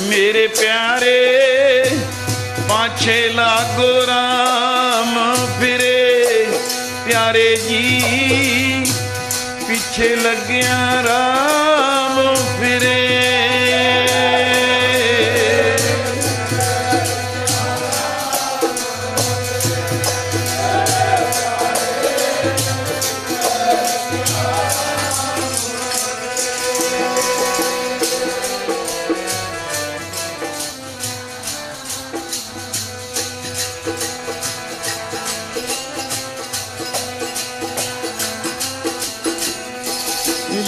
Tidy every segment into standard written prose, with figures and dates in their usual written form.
मेरे प्यारे पाछे लागो राम फिरे, प्यारे जी पीछे लग्या राम फिरे।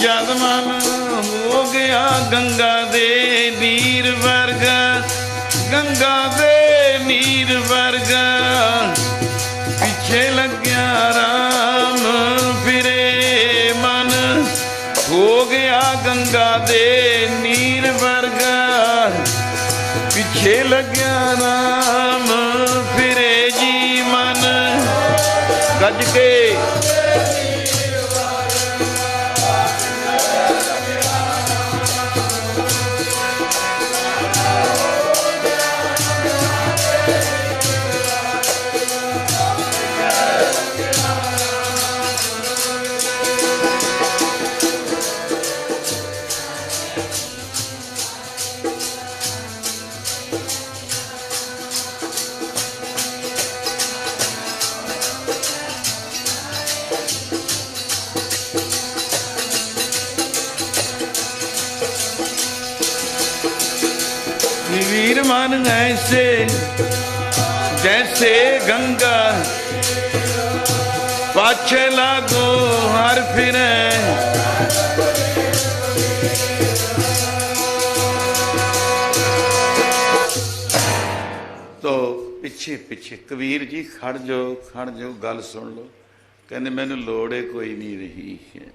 जद मन हो गया गंगा दे नीर वर्गा, गंगा दे नीर वर्गा, पीछे लग्या राम फिरे। मन हो गया गंगा दे नीर वर्गा, पीछे लग्या राम फिरे जी। मन गज के वीर मन ऐसे जैसे गंगा, पाछे लागो हर फिरे। तो पिछे पिछे कबीर जी खड़ जो गल सुन लो। कहने मैनू लोड़े कोई नहीं रही है।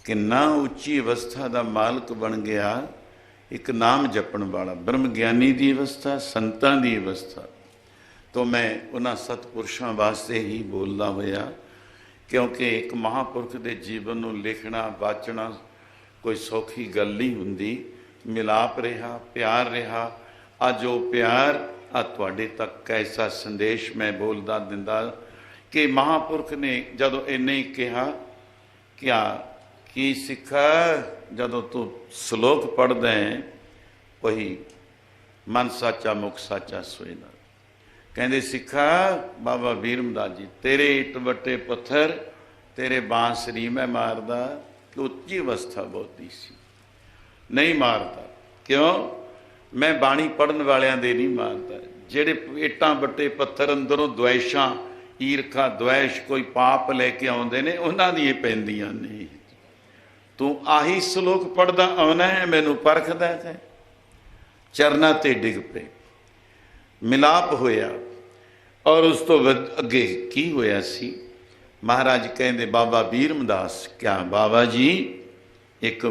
किन्ना उच्ची अवस्था का मालक बन गया, एक नाम जपण वाला ब्रह्म ज्ञानी की अवस्था, संतां की अवस्था। तो मैं उन्हां सतपुरुषों वास्ते ही बोलदा होया, क्योंकि एक महापुरख के जीवन नूं लिखना वाचना कोई सौखी गल नहीं हुंदी। मिलाप रहा, प्यार रहा। अज वो प्यार तुहाडे तक कैसा संदेश मैं बोलदा दिंदा कि महापुरख ने जदों इन्ने ही कहा क्या कि सिखा, जदों तू श्लोक पढ़दा है वही मन साचा मुख साचा सोए ना। कहते सिखा बाबा वीरमदास जी, तेरे इट वटे पत्थर तेरे बांसरी मैं मारदा। तो उच्ची अवस्था बहुती सी, नहीं मारदा। क्यों? मैं बाणी पढ़न वालियां दे नहीं मारदा। जेड़े इटां वटे पत्थर अंदरों द्वैशां ईरखा द्वैश कोई पाप लैके आउंदे ने, उन्हां दी पैंदियां ने। तू आही श्लोक पढ़दा आउना है, मैनू परखदा है। चरना ते डिग पे मिलाप होया। और उस तो अगे की होया सी? महाराज कहंदे बाबा वीरमदास, क्या बाबा जी एक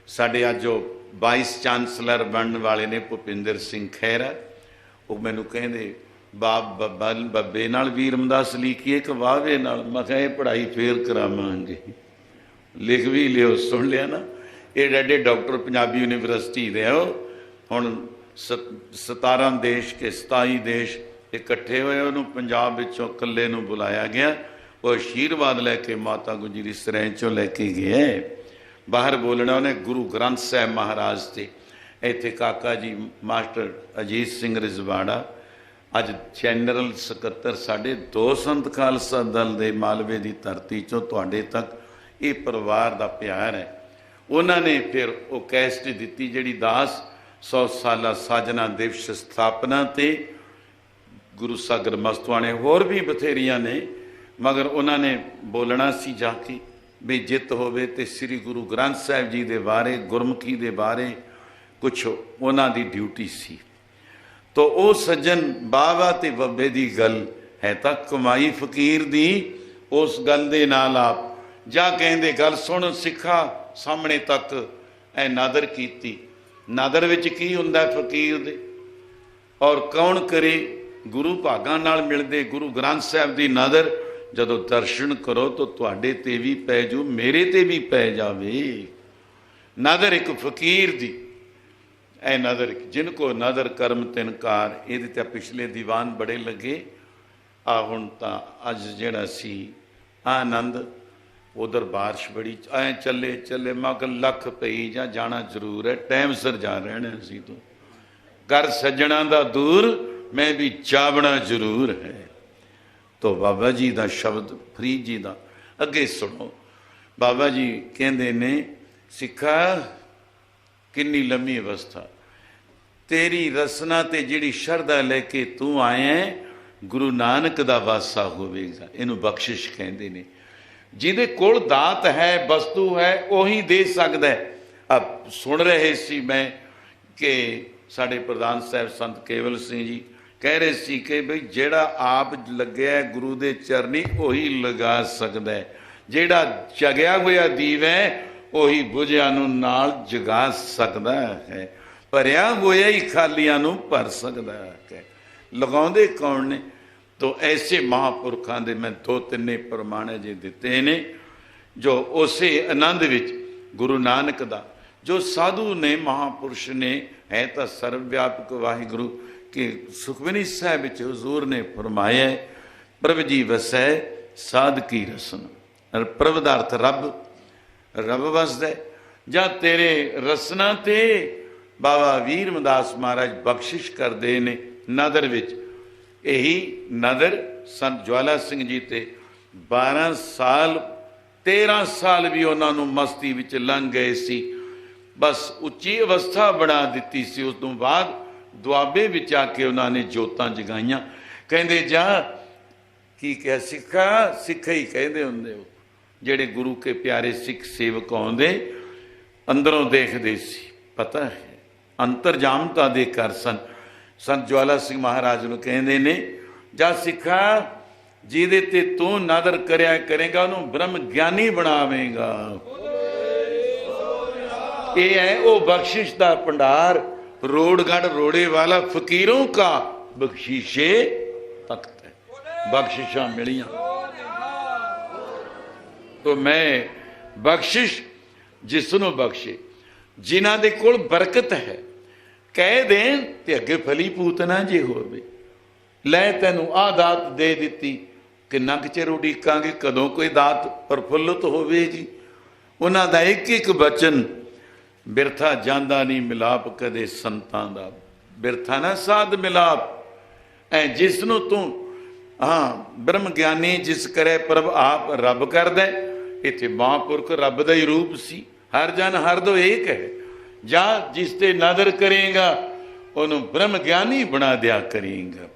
साडे अज जो वाइस चांसलर बनने वाले ने भुपिंदर सिंह खैरा, वो मैनू कहंदे बब्बे नाल वीरमदास लिखिए कि वावे नाल। मैं कहा पढ़ाई फेर करावांगे। लिख भी लियो, सुन लिया ना। एडे एडे डॉक्टर पंजाबी यूनिवर्सिटी दे हो। हुण 17 देश के 27 देश इकट्ठे होए, उन्होंने पंजाब विचों कल्ले नूं बुलाया गया। वो आशीर्वाद लैके माता गुजरी सरैं चों लैके गया। बाहर बोलना उन्हें गुरु ग्रंथ साहिब महाराज से। इत्थे काका जी मास्टर अजीत सिंह रिजवाड़ा, अज जनरल सकत्तर साढ़े 2 संत खालसा दल दे मालवे की धरती चों तुहाडे तक ये परिवार का प्यार है। उन्होंने फिर वो कैसट दी जिहड़ी दास 100 साला साजना दिवस स्थापना ते गुरु सागर मस्तवाणे होर भी बथेरिया ने, मगर उन्होंने बोलना सी जाके भी जित होवे ते श्री गुरु ग्रंथ साहिब जी दे बारे, गुरमुखी दे बारे कुछ उन्हां दी ड्यूटी सी। तो वो सज्जन बाबा ते बब्बे दी गल है तां कमाई फकीर दी। उस गल दे नाल आप जा कहंदे गल सुन सिखा, सामने तक ऐ नादर कीती। नादर विच की हुंदा फकीर दे, और कौन करे? गुरु भागां नाल मिलदे गुरु ग्रंथ साहिब दी नादर जदों दर्शन करो तो तुहाडे ते भी पै जू, मेरे ते भी पै जावे। नादर एक फकीर दी। ऐ नदर जिनको नदर कर्म तिनकार, ये तो पिछले दीवान बड़े लगे। आ हुण तां अज जिहड़ा सी आनंद, उधर बारिश बड़ी ऐ चले चले, मैं कहा लख पई जा, जाना जरूर है, टाइम सिर जा रहना सी। तू कर सज्जणा दा दूर, मैं भी जावना जरूर है। तो बाबा जी का शब्द फरीद जी का अगे सुनो। बाबा जी कहते ने, सिखा किन्नी लंबी अवस्था तेरी रसना ते जिहड़ी शरधा लेके तू आया है, गुरु नानक दा वासा होवेगा। इनू बख्शिश कहते ने। जिहदे कोल दात है, वस्तु है, उही दे सकदा है। अब सुन रहे सी मैं कि साडे प्रधान साहब संत केवल सिंह जी कह रहे सी कि बई जिहड़ा आप लग्या है गुरु दे चरनी, उही लगा सकदा है। जिहड़ा जगया होया दीव है, उही बुझिया नूं नाल जगा सकदा है। भरिया होया ही खालियां नूं भर सकदा है। लगाउंदे कौन ने? तो ऐसे महापुरखों के मैं दो तिने प्रमाण जे दिते ने, जो उसे आनंद विच गुरु नानक दा, जो साधु ने महापुरुष ने, है तो सर्वव्यापक वाहिगुरु के सुखमनी साहिब विच हजूर ने फरमाया, प्रभ जी वसै साध की रसन। प्रभ दा अर्थ रब, रब वसदा जा तेरे रसना ते। बाबा वीर मदास महाराज बख्शिश करते ने नदर विच। यही नदर संत ज्वाला सिंह जी ते 12 साल 13 साल भी उन्होंने मस्ती विच लंघ गए सी। बस उच्ची अवस्था बना दी सी। उस तो बाद दुआबे विच आके उन्होंने जोतां जगाइयां। कहते जा की कह सिखा, सिख ही कहते होंदे हो जेड़े गुरु के प्यारे सिख सेवक आउंदे अंदरों देखते सी। पता है अंतरजामता दे कर सन। संत ज्वाला सिंह महाराज नूं कहंदे ने, जा सिखा जिहदे ते तू नादर करया करेगा उन्होंने ब्रह्म ज्ञानी बनावेगा। ये है वो बख्शिश का भंडार, रोड़गढ़ रोड़े वाला फकीरों का बख्शीशे तख्त है। बख्शिशा मिलियां तो मैं बख्शिश जिसनों बख्शे, जिन्हां दे कोल बरकत है, कह देन ते अगे फली पूतना जे होवे। लै तैनू आ दात दे दिती, किन्ना क चिर उडीकांगे कदों कोई दात प्रफुल्लित होवेगी। उन्हां दा एक एक बचन बिरथा जांदा नहीं मिलाप कदे संतां दा। बिरथा ना साध मिलाप। ऐ जिसनों तू हाँ ब्रह्म ज्ञानी जिस करे प्रभ आप रब कर दे। इत्थे महापुरख रब दा ही रूप सी। हर जन हर दो एक है। जा जिस ते नदर करेगा उन्होंने ब्रह्म ज्ञानी बना दिया करेगा।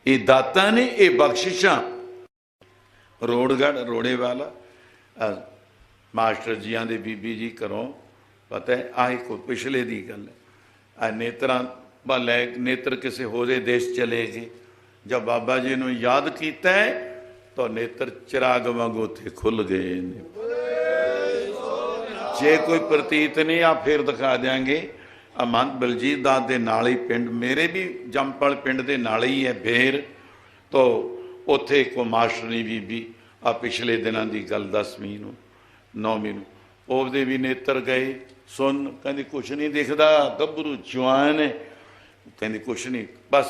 ये दाता ने ये बख्शिशा। रोड़गढ़ रोड़े वाला मास्टर जियां दे बीबी जी घरों पता है आए को पिछले दी गल है। नेत्रां लै नेत्र किसी होरे देश चले गए। जब बाबा जी ने याद किया है तो नेत्र चिराग वांगू थे खुल गए। जे कोई प्रतीत नहीं आप फिर दिखा देंगे। महंत बलजीत दास के नाल ही पिंड, मेरे भी जंपल पिंड के नाल ही है बेर। तो उत्थे को मास्टरनी बीबी आ पिछले दिनों की गल 10वीं नूं 9वीं नूं ਉਹਦੇ भी नेत्र गए। सुन कहती कुछ नहीं दिखता, गभरू जवान है। कहती कुछ नहीं, बस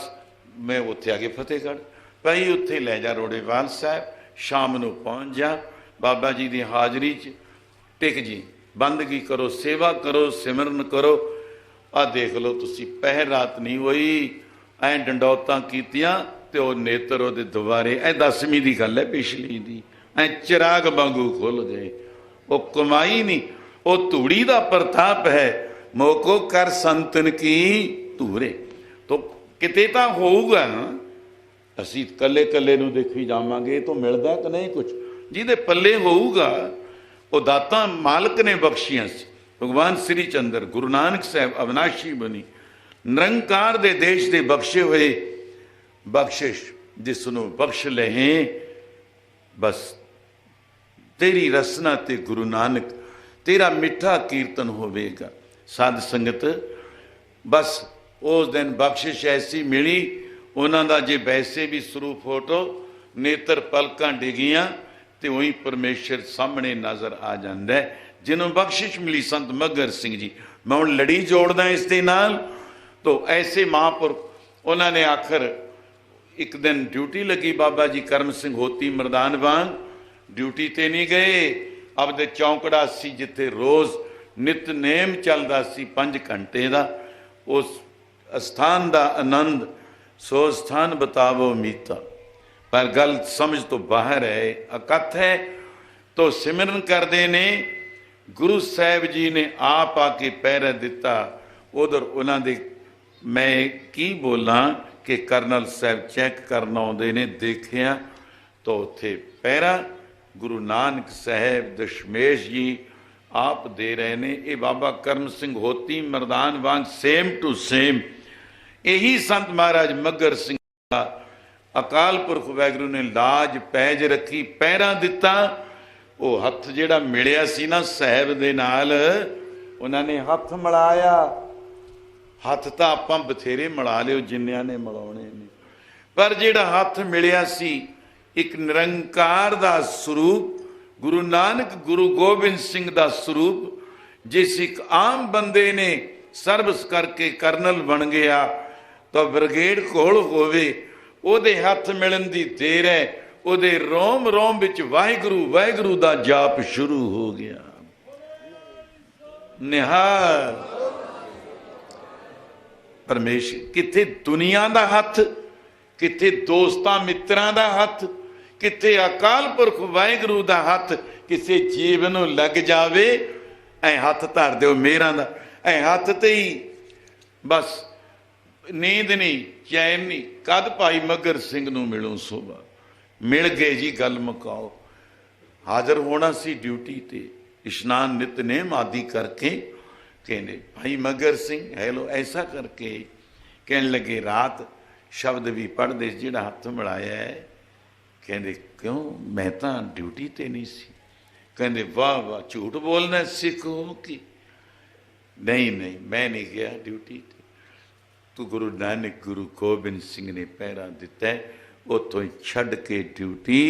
मैं उत्थे आ गए फतेहगढ़। भाई उत्थे लै जा रोड़ेवाल साहब, शाम नूं पहुँच जा बाबा जी की हाजरी च टिक जी, बंदगी करो, सेवा करो, सिमरन करो। आ देख लो तुसी पहर रात नहीं हुई, ऐ डंडौतां कीतियां ते ओ नेत्र ओहदे दुबारे। ऐ 10वीं की गल है पिछली दी। ऐ चिराग वांगू खुल गए। वो कमाई नहीं, वो धूड़ी का प्रताप है। मोको कर संतन की धूरे। तो किते तां होऊगा ना। असीं कल्ले कल्ले नूं देखी जावांगे तो मिलदा कि नहीं कुछ। जिहदे पल्ले होऊगा वो दातां मालक ने बख्शियां सी। भगवान श्री चंद्र गुरु नानक साहब अविनाशी बनी निरंकार दे देश दे बख्शे हुए बख्शिश जिसनों बख्श लहे। बस तेरी रसना ते गुरु नानक तेरा मिठा कीर्तन होवेगा। साध संगत बस उस दिन बख्शिश ऐसी मिली। उन्हों का जे वैसे भी स्वरूप फोटो नेत्र पलकां डिगियां तो वही परमेश्वर सामने नज़र आ जाता है। जिन्हों बख्शिश मिली संत मगर सिंह जी। मैं हुण लड़ी जोड़दा इस दे नाल। तो ऐसे महापुरख उन्होंने आखिर एक दिन ड्यूटी लगी, बाबा जी करम सिंह होती मरदान वांग ड्यूटी ते नहीं गए। आपदे चौंकड़ा सी जिथे रोज़ नितनेम चलदा सी 5 घंटे का, उस स्थान का आनंद सो स्थान बतावो मीता। पर गल समझ तो बाहर है, अकथ है। तो सिमरन करते ने, गुरु साहब जी ने आप आके पैरा दिता। उधर उन्होंने मैं की बोला कि करनल साहब चैक करना आते ने, देखिया तो उत्थे पैरा गुरु नानक साहब दशमेश जी आप दे रहे ने। ये बाबा करम सिंह होती मरदान वांग सेम टू सेम यही संत महाराज मगर सिंह का अकाल पुरख वाहिगुरू ने लाज पैज रखी, पैरा दिता। वो हथ जिहड़ा मिलिया सी ना साहब दे नाल, उन्होंने हथ मिलाया। हथ तो आपां बथेरे मिला लिओ जिन्नियां ने मिलाउणे ने, पर जिहड़ा हथ मिलिया सी एक निरंकार दा स्वरूप, गुरु नानक गुरु गोबिंद सिंह दा स्वरूप। जिस एक आम बंदे ने सर्विस करके करनल बन गया तो ब्रिगेड कोल होवे, ओदे हथ मिलन दी देर है, ओदे रोम रोम विच वाहिगुरू वाहिगुरू दा जाप शुरू हो गया। निहाल परमेश्वर, किथे दुनिया दा हथ, किथे दोस्तां मित्रां दा हथ, किथे अकाल पुरख वाहिगुरू दा हथ किसी जीव नूं लग जावे, ऐ हथ धर दिओ मेरा दा, ऐ हथ ते ही बस नींद नहीं चैन नहीं। कद भाई मगर सिंह नूं मिलूं सुबह, मिल गए जी, गल मुकाओ। हाजिर होना सी ड्यूटी ते, इशनान नितनेम आदि करके कहने भाई मगर सिंह हेलो ऐसा करके कहने लगे। रात शब्द भी पढ़ते जिहड़ा हथ मिलाया है, कहते क्यों मैं तो ड्यूटी ते नहीं सी। कहते वाह वाह झूठ बोलना सिख हो कि नहीं नहीं मैं नहीं गया ड्यूटी ते, तू गुरु नानक गुरु गोबिंद सिंह ने पैरा दिता है। उतों छड़ के ड्यूटी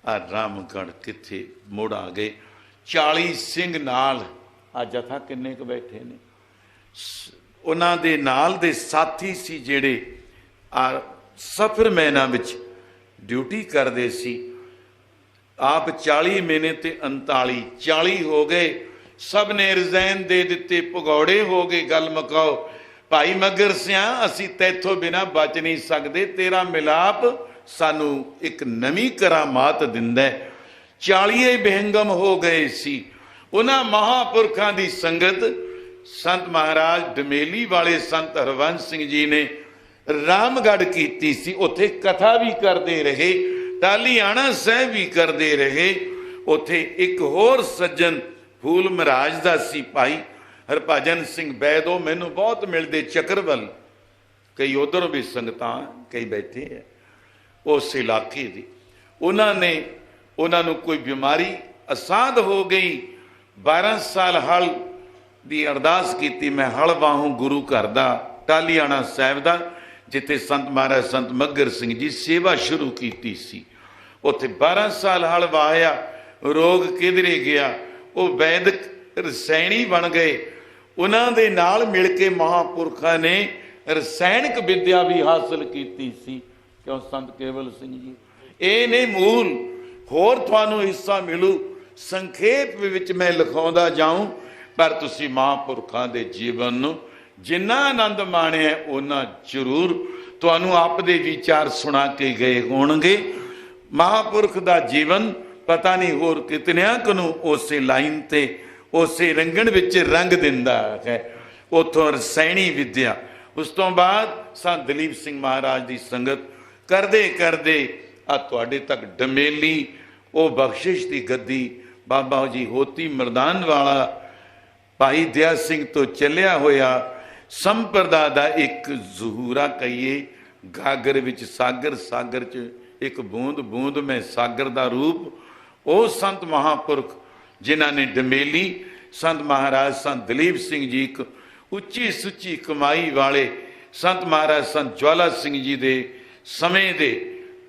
आ रामगढ़ किथे मुड़ आ गए। 40 सिंह नाल आ जथा किन्ने क बैठे ने, उन्हां दे नाल दे साथी सी जेड़े आ सफर मैना विच ड्यूटी करते सी। आप 40 महीने ते 39 40 हो गए, सब ने रिजाइन दे दिते, भगौड़े हो गए। गल मुकाओ भाई मगर सिया असी तैथों बिना बच नहीं सकते, तेरा मिलाप सानू एक नवी करामात दिंदा है। 40 बेहंगम हो गए सी। उन्हां महापुरखां दी संगत संत महाराज डमेली वाले संत हरवंश सिंह जी ने रामगढ़ कीती सी। उत्थे कथा भी करते रहे, टालीआणा साहब भी करते रहे। उत्थे एक होर सज्जन फूल महाराज दा सी भाई हरभजन सिंह बैदो, मैनू बहुत मिलते चक्रवल, कई उधर भी संगतां कई बैठे है उस इलाके दी। उन्होंने उन्होंने कोई बीमारी असाध हो गई। 12 साल हल की अरदास की, मैं हल वाहूँ गुरु घर का टालीआणा साहब का, जिथे संत महाराज संत मगर सिंह जी सेवा शुरू की सी। उत्थे 12 साल हल वाहिया, रोग किधरे गया, वो वैदिक रसैणी बन गए। उन्होंने नाल मिल के महापुरखा ने रसायनिक विद्या भी हासिल की सी। क्यों संत केवल सिंह जी ये ने मूल। होर तुहानू हिस्सा मिलू, संखेप विच मैं लिखाउंदा जाऊं, पर तुसी महापुरखा दे जीवन नू जिन्ना आनंद माणिया उन्ना जरूर तुहानू आपदे विचार सुना के गए होणगे। महापुरख दा जीवन पता नहीं होर कितनियां कनू उसे लाइन ते उसे रंगण विच रंग दिंदा है। उतों रसैणी विद्या, उस तो बाद संत दलीप सिंह महाराज की संगत करदे करदे आ तुहाडे तक डमेली वो बख्शिश की गद्दी बाबा जी होती मरदान वाला भाई दया सिंह तो चलिया होया संप्रदा दा एक जहूरा कहिए। गागर विच सागर, सागर च एक बूंद, बूंद में सागर दा रूप। वो संत महापुरख जिन्हां ने डमेली संत महाराज संत दलीप सिंह जी एक उच्ची सुच्ची कमाई वाले संत महाराज संत ज्वाला सिंह जी दे समय दे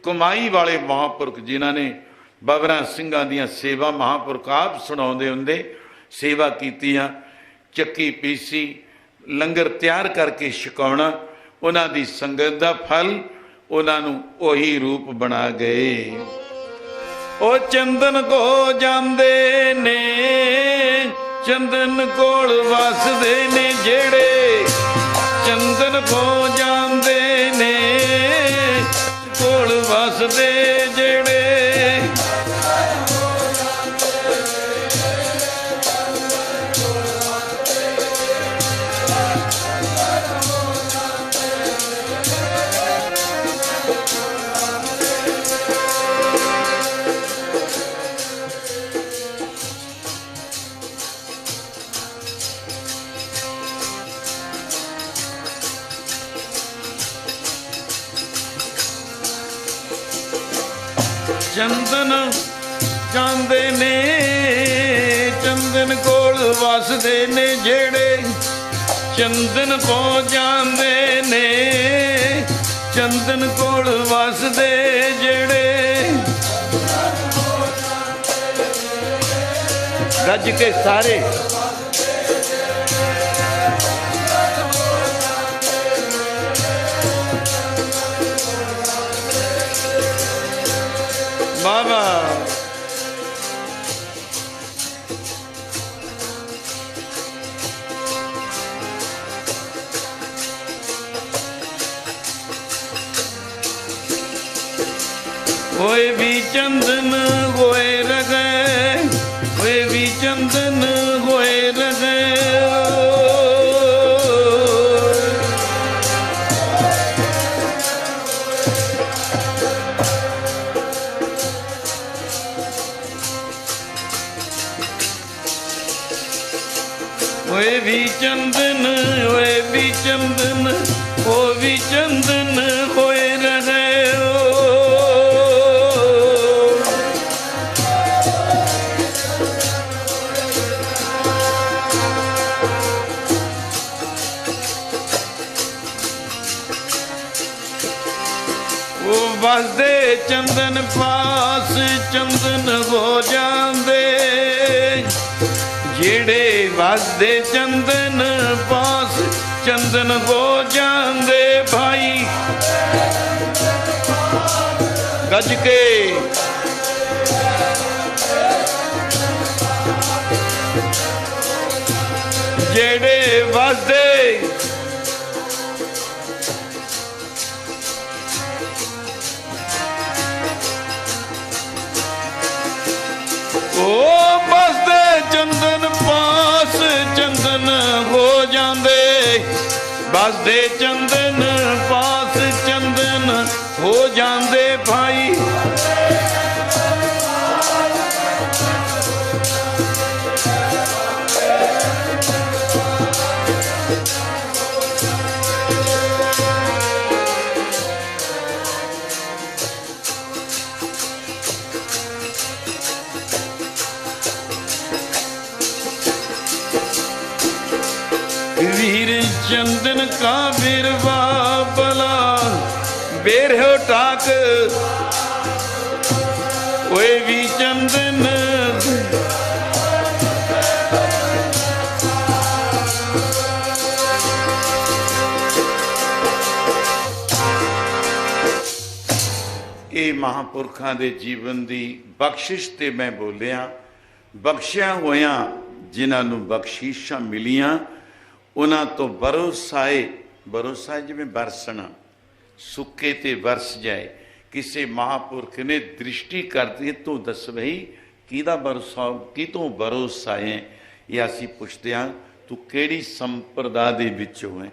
कमाई वाले महापुरख, जिन्हां ने बाबरा सिंघां दियां सेवा महापुरख आप सुणाउंदे हुंदे। सेवा कीतियां, ਚੱਕੀ पीसी, लंगर तैयार करके छकाउणा, उन्हां दी संगत दा फल उन्हां नूं ओही रूप बना गए। ओ चंदन को जांदे ने, चंदन कोल वसदे ने जेड़े, चंदन को जांदे ने कोल वसदे जेड़े। चंदन जांदे ने, चंदन कोल वसदे ने जेड़े, चंदन को जांदे ने, चंदन कोल वसदे जेड़े। गज के सारे बाबा होए भी चंदन होए रगे, होए भी चंदन होए रगे। होए भी चंदन, होए भी चंदन, हो भी चंदन होए रहे। वो वसदे चंदन पास चंदन हो जांदे जेड़े, वसदे चंदन पास चंदन हो जांदे भाई। गज के जेड़े वसदे चंदन पास चंदन हो जांदे, वसदे चंदन पास चंदन हो जांदे भाई। वीर चंदन का बिरवा बला बेरहो टाक, ओए भी चंदन ये महापुरखों के जीवन की बख्शिश ते मैं बोलिया। बख्शिया होया जिन्होंने बख्शीशा मिलियां उन्हां तो भरोसाए, भरोसा जिवें बरसना, सुके ते बरस जाए। किसी महापुरख ने दृष्टि कर दी तो दस भाई किदा भरोसा, कितों भरोसा है। या असीं पुछदे हां तू किहड़ी संप्रदा दे विचों है,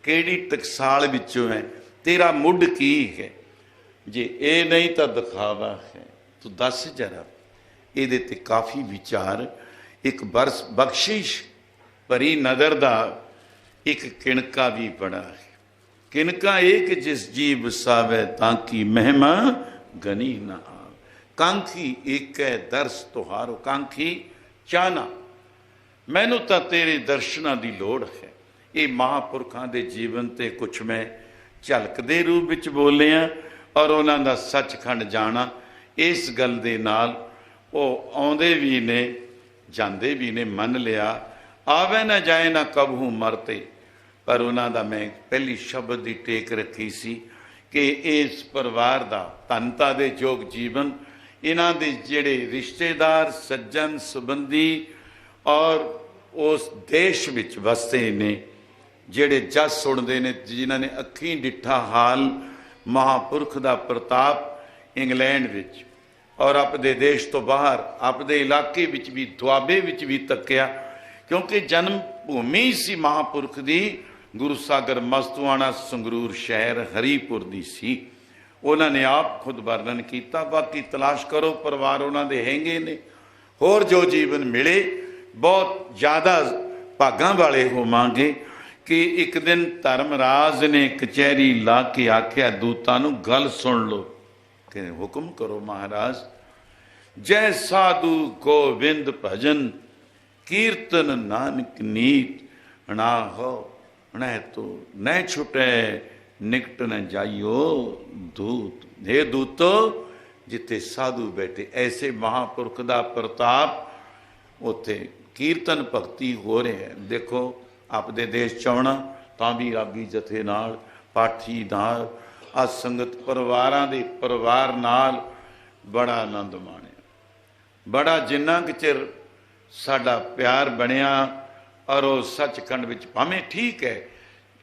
किहड़ी टकसाल विचों है, तेरा मुੱਢ की है। जे ये नहीं तो दिखावा है, तू दस जरा। ये ते काफ़ी विचार। एक बरस बख्शिश भरी नज़र दा एक किणका भी बड़ा है। किणका एक जिस जी वसावे ताकि महिमा गनी ना आव। कांखी एक है दर्श तुहारो, कांखी चाहना मैनू तो तेरे दर्शना की लोड़ है। ये महापुरखों के जीवन ते कुछ मैं झलक दे रूप विच बोलिया और उन्हां दा सचखंड जाना। इस गल दे नाल वो आउंदे भी ने ਜਾਂਦੇ ਵੀ ਨੇ, ਮੰਨ ਲਿਆ। ਆਵੇ ਨਾ ਜਾਏ ਨਾ ਕਬਹੂ ਮਰਤੇ, ਪਰ ਉਹਨਾਂ ਦਾ ਮੈਂ ਪਹਿਲੀ ਸ਼ਬਦ ਦੀ ਟੇਕ ਰੱਖੀ ਸੀ ਕਿ ਇਸ ਪਰਿਵਾਰ ਦਾ ਧੰਨਤਾ ਦੇ ਯੋਗ ਜੀਵਨ, ਇਹਨਾਂ ਦੇ ਜਿਹੜੇ ਰਿਸ਼ਤੇਦਾਰ ਸੱਜਣ ਸੰਬੰਧੀ ਔਰ ਉਸ ਦੇਸ਼ ਵਿੱਚ ਵਸਦੇ ਨੇ, ਜਿਹੜੇ ਜਸ ਸੁਣਦੇ ਨੇ, ਜਿਨ੍ਹਾਂ ਨੇ ਅੱਖੀਂ ਡਿੱਠਾ ਹਾਲ ਮਹਾਂਪੁਰਖ ਦਾ ਪ੍ਰਤਾਪ ਇੰਗਲੈਂਡ ਵਿੱਚ ਔਰ ਆਪਣੇ ਦੇਸ਼ ਤੋਂ ਬਾਹਰ ਆਪਣੇ ਇਲਾਕੇ ਵਿੱਚ ਵੀ, ਦੁਆਬੇ ਵਿੱਚ ਵੀ ਤੱਕਿਆ, ਕਿਉਂਕਿ ਜਨਮ ਭੂਮੀ ਸੀ ਮਹਾਂਪੁਰਖ ਦੀ ਗੁਰੂ ਸਾਗਰ ਮਸਤੂਆਣਾ ਸੰਗਰੂਰ ਸ਼ਹਿਰ ਹਰੀਪੁਰ ਦੀ ਸੀ। ਉਹਨਾਂ ਨੇ ਆਪ ਖੁਦ ਵਰਣਨ ਕੀਤਾ। ਬਾਕੀ ਤਲਾਸ਼ ਕਰੋ, ਪਰਿਵਾਰ ਉਹਨਾਂ ਦੇ ਹੈਗੇ ਨੇ। ਹੋਰ ਜੋ ਜੀਵਨ ਮਿਲੇ, ਬਹੁਤ ਜ਼ਿਆਦਾ ਭਾਗਾਂ ਵਾਲੇ ਹੋਵਾਂਗੇ ਕਿ ਇੱਕ ਦਿਨ ਧਰਮਰਾਜ ਨੇ ਕਚਹਿਰੀ ਲਾ ਕੇ ਆਖਿਆ ਦੂਤਾਂ ਨੂੰ, ਗੱਲ ਸੁਣ ਲਓ। ਕਿ ਹੁਕਮ ਕਰੋ ਮਹਾਰਾਜ। ਜੈ ਸਾਧੂ ਗੋਬਿੰਦ ਭਜਨ, ਕੀਰਤਨ ਨਾਨਕ ਨੀਤ ਨਾ ਹੋ ਨਹਿ ਤੋ ਨਹਿ ਛੁਟੈ ਨਿਕਟ ਨ ਜਾਈਓ ਦੂਤ। हे ਦੂਤੋ, ਜਿੱਥੇ ਸਾਧੂ ਬੈਠੇ, ਐਸੇ ਮਹਾਂਪੁਰਖ ਦਾ ਪ੍ਰਤਾਪ, ਉੱਥੇ ਕੀਰਤਨ ਭਗਤੀ ਹੋ ਰਿਹਾ ਹੈ। ਦੇਖੋ ਆਪਣੇ ਦੇਸ਼ ਚ ਆਉਣਾ ਤਾਂ ਵੀ ਰਾਗੀ ਜਥੇ ਨਾਲ, ਪਾਠੀ ਨਾਲ, ਆ ਸੰਗਤ ਪਰਿਵਾਰਾਂ ਦੇ ਪਰਿਵਾਰ ਨਾਲ ਬੜਾ ਆਨੰਦ ਮਾਣਿਆ। ਬੜਾ ਜਿੰਨਾ ਕੁ ਚਿਰ ਸਾਡਾ ਪਿਆਰ ਬਣਿਆ ਔਰ ਉਹ ਸੱਚਖੰਡ ਵਿੱਚ ਭਾਵੇਂ ਠੀਕ ਹੈ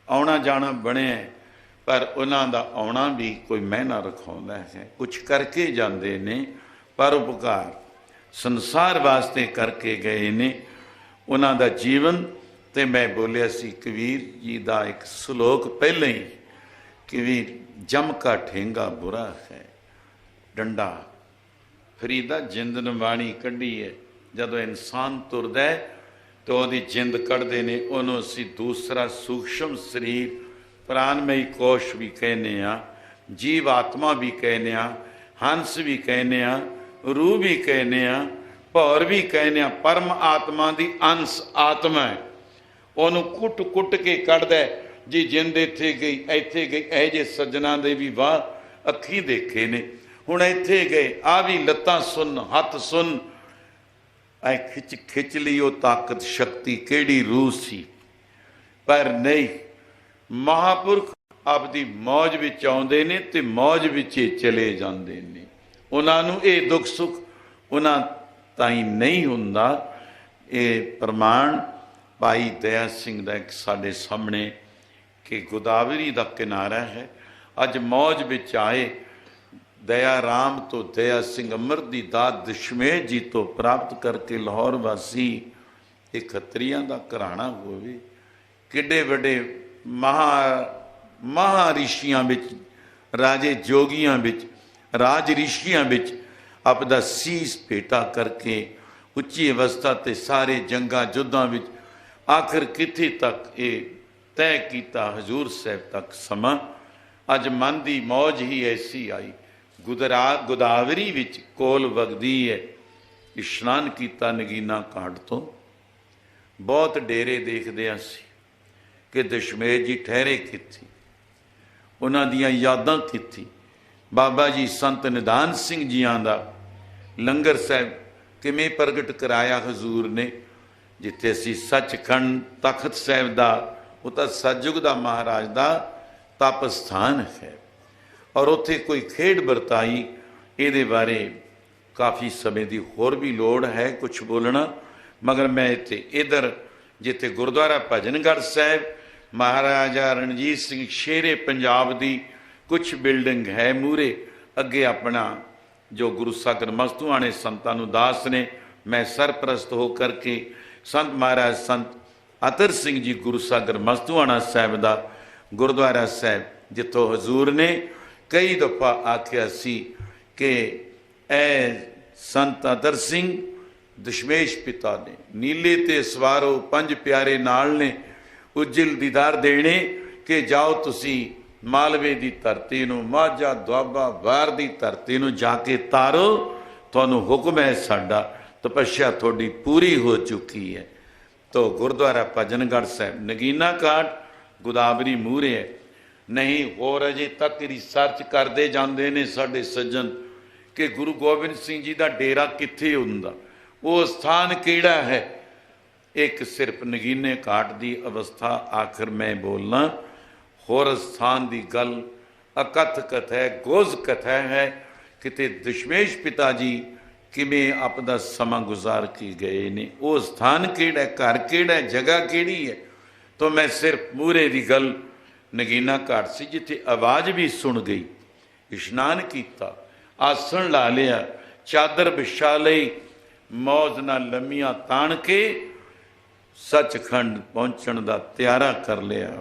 ਆਉਣਾ ਜਾਣਾ ਬਣਿਆ, ਪਰ ਉਹਨਾਂ ਦਾ ਆਉਣਾ ਵੀ ਕੋਈ ਮਹਿਨਾ ਰਖਾਉਂਦਾ ਹੈ। ਕੁਛ ਕਰਕੇ ਜਾਂਦੇ ਨੇ, ਪਰਉਪਕਾਰ ਸੰਸਾਰ ਵਾਸਤੇ ਕਰਕੇ ਗਏ ਨੇ ਉਹਨਾਂ ਦਾ ਜੀਵਨ। ਤੇ ਮੈਂ ਬੋਲਿਆ ਸੀ ਕਬੀਰ ਜੀ ਦਾ ਇੱਕ ਸ਼ਲੋਕ ਪਹਿਲਾਂ ਹੀ, ਕਬੀਰ ਜਮ ਕਾ ਠੇਂਗਾ ਬੁਰਾ ਹੈ ਡੰਡਾ। ਫਰੀਦਾ ਜਿੰਦ ਨਵਾਣੀ ਕੱਢੀ ਹੈ। ਜਦੋਂ ਇਨਸਾਨ ਤੁਰਦਾ ਤੇ ਉਹਦੀ ਜਿੰਦ ਕੱਢਦੇ ਨੇ, ਉਹਨੂੰ ਅਸੀਂ ਦੂਸਰਾ ਸੂਖਸ਼ਮ ਸਰੀਰ ਪ੍ਰਾਨਮਈ ਕੋਸ਼ ਵੀ ਕਹਿੰਦੇ ਹਾਂ, ਜੀਵ ਆਤਮਾ ਵੀ ਕਹਿੰਦੇ ਹਾਂ, ਹੰਸ ਵੀ ਕਹਿੰਦੇ ਹਾਂ, ਰੂਹ ਵੀ ਕਹਿੰਦੇ ਹਾਂ, ਭੌਰ ਵੀ ਕਹਿੰਦੇ ਹਾਂ। ਪਰਮ ਆਤਮਾ ਦੀ ਅੰਸ਼ ਆਤਮਾ ਹੈ, ਉਹਨੂੰ ਕੁੱਟ ਕੁੱਟ ਕੇ ਕੱਢਦਾ ਜੀ। ਜਿੰਦ ਇੱਥੇ ਗਈ ਇੱਥੇ ਗਈ। ਇਹੋ ਜਿਹੇ ਸੱਜਣਾ ਦੇ ਵੀ ਵਾਹ ਅੱਖੀਂ ਦੇਖੇ ਨੇ। ਹੁਣ ਇੱਥੇ ਗਏ, ਆ ਵੀ ਲੱਤਾਂ ਸੁਣ, ਹੱਥ ਸੁਣ, ਐ ਖਿੱਚ ਖਿੱਚ ਲਈ ਉਹ ਤਾਕਤ ਸ਼ਕਤੀ ਕਿਹੜੀ ਰੂਹ ਸੀ। ਪਰ ਨਹੀਂ, ਮਹਾਂਪੁਰਖ ਆਪਦੀ ਮੌਜ ਵਿੱਚ ਆਉਂਦੇ ਨੇ ਤੇ ਮੌਜ ਵਿੱਚ ਹੀ ਚਲੇ ਜਾਂਦੇ ਨੇ। ਉਹਨਾਂ ਨੂੰ ਇਹ ਦੁੱਖ ਸੁੱਖ ਉਹਨਾਂ ਤਾਈਂ ਨਹੀਂ ਹੁੰਦਾ। ਇਹ ਪ੍ਰਮਾਣ ਭਾਈ ਦਇਆ ਸਿੰਘ ਦਾ ਇੱਕ ਸਾਡੇ ਸਾਹਮਣੇ ਕਿ ਗੋਦਾਵਰੀ ਦਾ ਕਿਨਾਰਾ ਹੈ। ਅੱਜ ਮੌਜ ਵਿੱਚ ਆਏ ਦਇਆ ਰਾਮ ਤੋਂ ਦਇਆ ਸਿੰਘ ਅਮਰ ਦੀ ਦਾਤ ਦਸ਼ਮੇਸ਼ ਜੀ ਤੋਂ ਪ੍ਰਾਪਤ ਕਰਕੇ ਲਾਹੌਰ ਵਾਸੀ ਇਹ ਖੱਤਰੀਆਂ ਦਾ ਘਰਾਣਾ ਹੋਵੇ। ਕਿੱਡੇ ਵੱਡੇ ਮਹਾ ਰਿਸ਼ੀਆਂ ਵਿੱਚ, ਰਾਜੇ ਜੋਗੀਆਂ ਵਿੱਚ, ਰਾਜ ਰਿਸ਼ੀਆਂ ਵਿੱਚ ਆਪਦਾ ਸੀਸ ਭੇਟਾ ਕਰਕੇ ਉੱਚੀ ਅਵਸਥਾ ਤੇ ਸਾਰੇ ਜੰਗਾਂ ਯੁੱਧਾਂ ਵਿੱਚ ਆਖਿਰ ਕਿੱਥੇ ਤੱਕ ਇਹ ਤੈਅ ਕੀਤਾ ਹਜ਼ੂਰ ਸਾਹਿਬ ਤੱਕ ਸਮਾਂ। ਅੱਜ ਮਨ ਦੀ ਮੌਜ ਹੀ ਐਸੀ ਆਈ। ਗੋਦਾਵਰੀ ਵਿੱਚ ਕੋਲ ਵਗਦੀ ਹੈ। ਇਸ਼ਨਾਨ ਕੀਤਾ ਨਗੀਨਾ ਘਾਟ ਤੋਂ। ਬਹੁਤ ਡੇਰੇ ਦੇਖਦੇ ਅਸੀਂ ਕਿ ਦਸ਼ਮੇਸ਼ ਜੀ ਠਹਿਰੇ ਕਿੱਥੇ, ਉਹਨਾਂ ਦੀਆਂ ਯਾਦਾਂ ਕਿੱਥੇ। ਬਾਬਾ ਜੀ ਸੰਤ ਨਿਧਾਨ ਸਿੰਘ ਜੀਆਂ ਦਾ ਲੰਗਰ ਸਾਹਿਬ ਕਿਵੇਂ ਪ੍ਰਗਟ ਕਰਾਇਆ ਹਜ਼ੂਰ ਨੇ। ਜਿੱਥੇ ਅਸੀਂ ਸੱਚਖੰਡ ਤਖਤ ਸਾਹਿਬ ਦਾ, ਉਹ ਤਾਂ ਸਤਿਯੁਗ ਦਾ ਮਹਾਰਾਜ ਦਾ ਤਪ ਸਥਾਨ ਹੈ ਔਰ ਉੱਥੇ ਕੋਈ ਖੇਡ ਵਰਤਾਈ। ਇਹਦੇ ਬਾਰੇ ਕਾਫੀ ਸਮੇਂ ਦੀ ਹੋਰ ਵੀ ਲੋੜ ਹੈ ਕੁਛ ਬੋਲਣਾ, ਮਗਰ ਮੈਂ ਇੱਥੇ ਇੱਧਰ ਜਿੱਥੇ ਗੁਰਦੁਆਰਾ ਭਜਨਗੜ੍ਹ ਸਾਹਿਬ ਮਹਾਰਾਜਾ ਰਣਜੀਤ ਸਿੰਘ ਸ਼ੇਰੇ ਪੰਜਾਬ ਦੀ ਕੁਛ ਬਿਲਡਿੰਗ ਹੈ ਮੂਹਰੇ, ਅੱਗੇ ਆਪਣਾ ਜੋ ਗੁਰੂ ਸਾਗਰ ਮਸਤੂਆਣੇ ਸੰਤਾਂ ਨੂੰ ਦਾਸ ਨੇ, ਮੈਂ ਸਰਪ੍ਰਸਤ ਹੋ ਕਰਕੇ ਸੰਤ ਮਹਾਰਾਜ ਸੰਤ ਅਤਰ ਸਿੰਘ ਜੀ ਗੁਰੂ ਸਾਗਰ ਮਸਤੂਆਣਾ ਸਾਹਿਬ ਦਾ ਗੁਰਦੁਆਰਾ ਸਾਹਿਬ, ਜਿੱਥੋਂ ਹਜ਼ੂਰ ਨੇ ਕਈ ਦਫਾ ਆਖਿਆ ਸੀ ਕਿ ਇਹ ਸੰਤ ਅਤਰ ਸਿੰਘ ਦਸ਼ਮੇਸ਼ ਪਿਤਾ ਨੇ, ਨੀਲੇ ਤੇ ਸਵਾਰੋ ਪੰਜ ਪਿਆਰੇ ਨਾਲ ਨੇ, ਉਜਲ ਦੀਦਾਰ ਦੇਣੇ ਕਿ ਜਾਓ ਤੁਸੀਂ ਮਾਲਵੇ ਦੀ ਧਰਤੀ ਨੂੰ, ਮਾਝਾ ਦੁਆਬਾ ਵਾਰ ਦੀ ਧਰਤੀ ਨੂੰ ਜਾ ਕੇ ਤਾਰੋ, ਤੁਹਾਨੂੰ ਹੁਕਮ ਹੈ ਸਾਡਾ, ਤਪੱਸਿਆ ਤੁਹਾਡੀ ਪੂਰੀ ਹੋ ਚੁੱਕੀ ਹੈ। ਤੋ ਗੁਰਦੁਆਰਾ ਭਜਨਗੜ੍ਹ ਸਾਹਿਬ ਨਗੀਨਾ ਘਾਟ ਗੋਦਾਵਰੀ ਮੂਹਰੇ ਹੈ। ਨਹੀਂ ਹੋਰ ਅਜੇ ਤੱਕ ਰਿਸਰਚ ਕਰਦੇ ਜਾਂਦੇ ਨੇ ਸਾਡੇ ਸੱਜਣ ਕਿ ਗੁਰੂ ਗੋਬਿੰਦ ਸਿੰਘ ਜੀ ਦਾ ਡੇਰਾ ਕਿੱਥੇ ਹੁੰਦਾ। वो स्थान केड़ा है। एक सिर्फ नगीने घाट की अवस्था आखिर मैं बोलना, होर स्थान की गल अकथ कथा गोज कथा है। किते दशमेश पिता जी किमें अपना समा गुजार के गए ने, वो स्थान केड़ा, घर केड़ा, जगह केड़ी है। तो मैं सिर्फ मूरे की गल नगीना घाट से जिथे आवाज़ भी सुन गई, इशनान किया, आसन ला लिया, चादर बिछा लई, मौज ना लम्मियां तान के सचखंड पहुंचण का त्यारा कर लिया।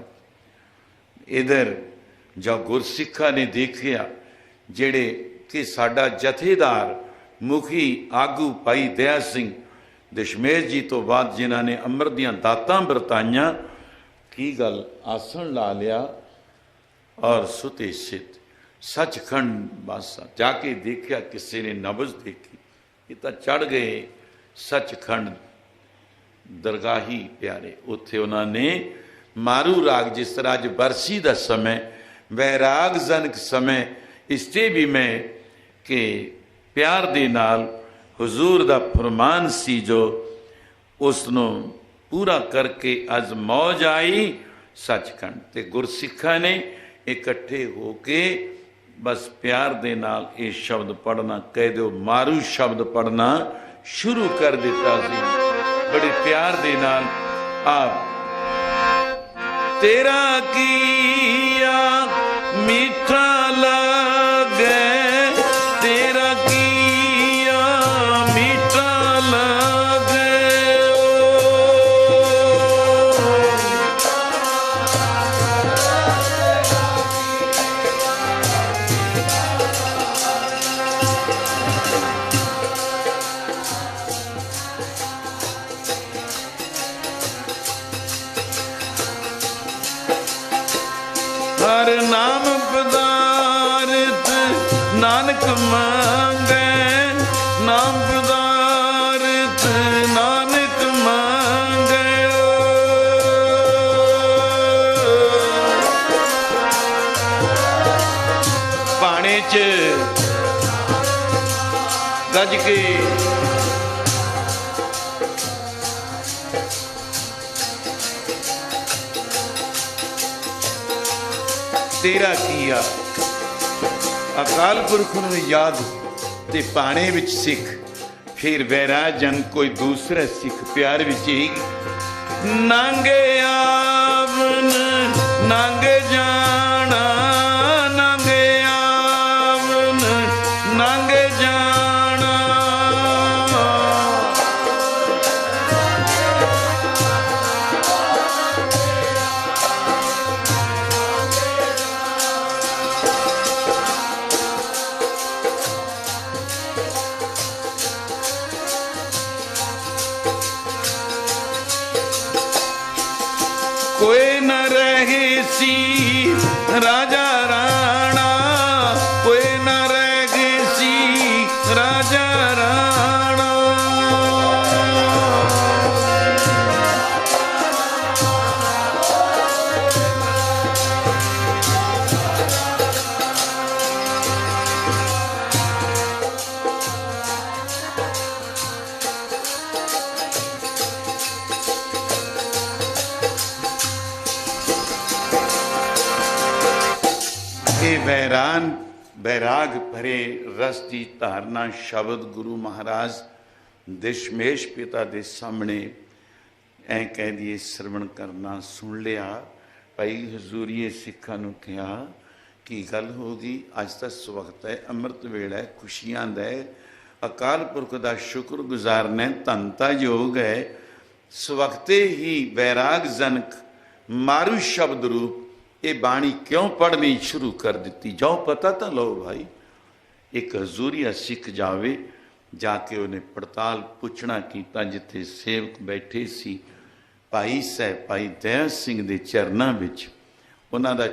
इधर जो गुरसिखा ने देखिया जेड़े कि साडा जथेदार मुखी आगू भाई दया सिंह दशमेश जी तो बाद जिन्हों ने अमृत दियां दातां बरताइयां, की गल आसन ला लिया और सुते सित सचखंड बासा जाके देखा, किसी ने नबज देखी, ये तो चढ़ गए सचखंड दरगाही प्यारे। उत्थे उन्होंने मारू राग, जिस तरह अज बरसी का समय वैराग जनक समय, इससे भी मैं कि प्यार दे नाल हुजूर दा फरमान सी जो उसनों पूरा करके अज मौज आई सचखंड। ते गुरसिखा ने इकट्ठे होके बस प्यार दे नाल ये शब्द पढ़ना, कह दो मारू शब्द पढ़ना शुरू कर दिता सी बड़े प्यार दे नाल। आप तेरा किया मीठा लगे, तेरा किया मीठा लगे, हर नाम पदार्थ नानक मांगे, नाम पदार्थ नानक मांगे। पाने च गज के तेरा किया, अकाल पुरख नूं याद ते पाने विच सिख, फिर वैराग जन कोई दूसरा सिख प्यार विच ही नांगे आवन नांगे जाना, नांगे आवन नांगे जाना। कोई न रहे सी राजा राणा, कोई न रहे सी राजा राणा। बैराग भरे रस की धारना शब्द गुरु महाराज दशमेश पिता के सामने ऐ कह दिए श्रवण करना सुन लिया। भाई हजूरीए सिखा नूं कहा की गल होगी, अज तो सवक्त है, अमृत वेला है, खुशियां दा है, अकाल पुरख का शुक्र गुजारना, धनता योग है। सवक्ते ही वैराग जनक मारू शब्द रूप ये बाणी क्यों पढ़नी शुरू कर दी, जाओ पता तो लो भाई। एक हजूरिया सिख जावे, जाके उन्हें पड़ताल पुछना किया, जिथे सेवक बैठे सी भाई साहब भाई दया सिंह के चरणों विच उन्हां दा